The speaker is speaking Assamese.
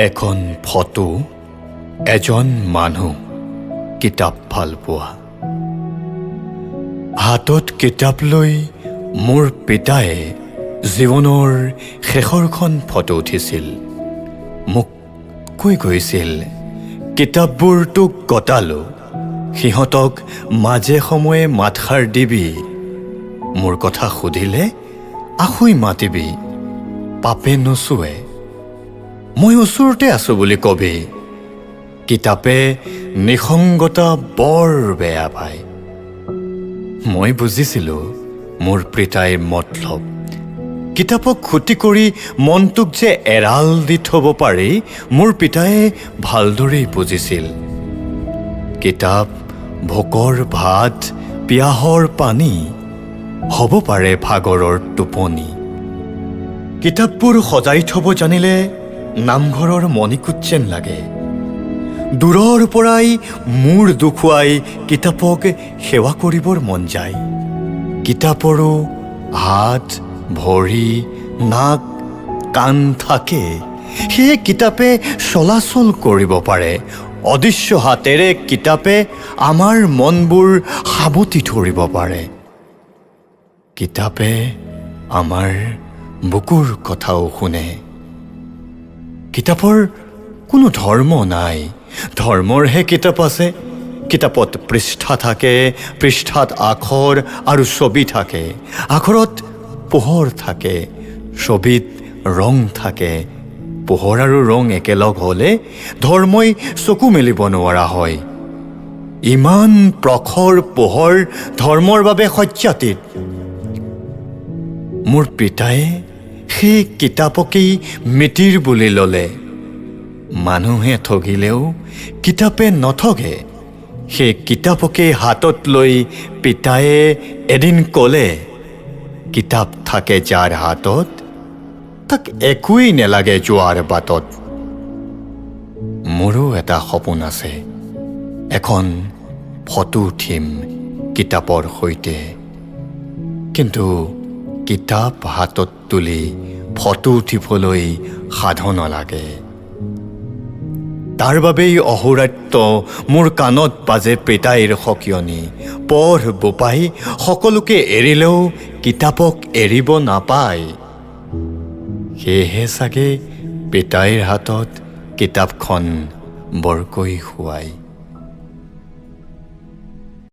এখন ফটো, এজন মানুহ, কিতাপ ভাল পোৱা। হাতত কিতাপ লৈ মোৰ পিতাই জীৱনৰ শেষৰখন ফটো উঠিছিল। মোক কৈ গৈছিল, কিতাপবোৰ তোক গতালো, সিহঁতক মাজে সময়ে মাতষাৰ দিবি, মোৰ কথা সুধিলে আখৈ মাতিবি, পাপে নচুৱে, মই ওচৰতে আছো বুলি কবি। কিতাপে নিসংগতা বৰ বেয়া পায়। মই বুজিছিলোঁ মোৰ পিতাইৰ মতলব। কিতাপক ক্ষতি কৰি মনটোক যে এৰাল দি থ'ব পাৰি, মোৰ পিতায়ে ভালদৰেই বুজিছিল। কিতাপ ভোকৰ ভাত, পিয়াহৰ পানী, হ'ব পাৰে ভাগৰৰ টোপনি। কিতাপবোৰ সজাই থ'ব জানিলে নামঘৰৰ মণিকূট যেন লাগে। দূৰৰ পৰাই মূৰ দুখুৱাই কিতাপক সেৱা কৰিবৰ মন যায়। কিতাপৰো হাত, ভৰি, নাক, কাণ থাকে, সেয়ে কিতাপে চলাচল কৰিব পাৰে। অদৃশ্য হাতেৰে কিতাপে আমাৰ মনবোৰ সাবটি ধৰিব পাৰে। কিতাপে আমাৰ বুকুৰ কথাও শুনে। কিতাপৰ কোনো ধৰ্ম নাই, ধৰ্মৰহে কিতাপ আছে। কিতাপত পৃষ্ঠা থাকে, পৃষ্ঠাত আখৰ আৰু ছবি থাকে, আখৰত পোহৰ থাকে, ছবিত ৰং থাকে। পোহৰ আৰু ৰং একেলগ হ'লে ধৰ্মই চকু মেলিব নোৱাৰা হয়। ইমান প্ৰখৰ পোহৰ ধৰ্মৰ বাবে সত্যাতীত। মোৰ পিতায়ে সেই কিতাপকেই মিতিৰ বুলি ল'লে। মানুহে ঠগিলেও কিতাপে নঠগে। সেই কিতাপকে হাতত লৈ পিতায়ে এদিন ক'লে, কিতাপ থাকে যাৰ হাতত, তাক একোৱেই নেলাগে যোৱাৰ বাটত। মোৰো এটা সপোন আছে, এখন ফটো উঠিম কিতাপৰ সৈতে। কিন্তু কিতাপ হাতত তুলি ফটো উঠিবলৈ সাধন লাগে। তাৰ বাবেই অহোৰাত্ৰ মোৰ কাণত বাজে পিতাইৰ সকিয়নি, পঢ় বোপাই, সকলোকে এৰিলেও কিতাপক এৰিব নাপায়। সেয়েহে চাগে পিতাইৰ হাতত কিতাপখন বৰকৈ শুৱায়।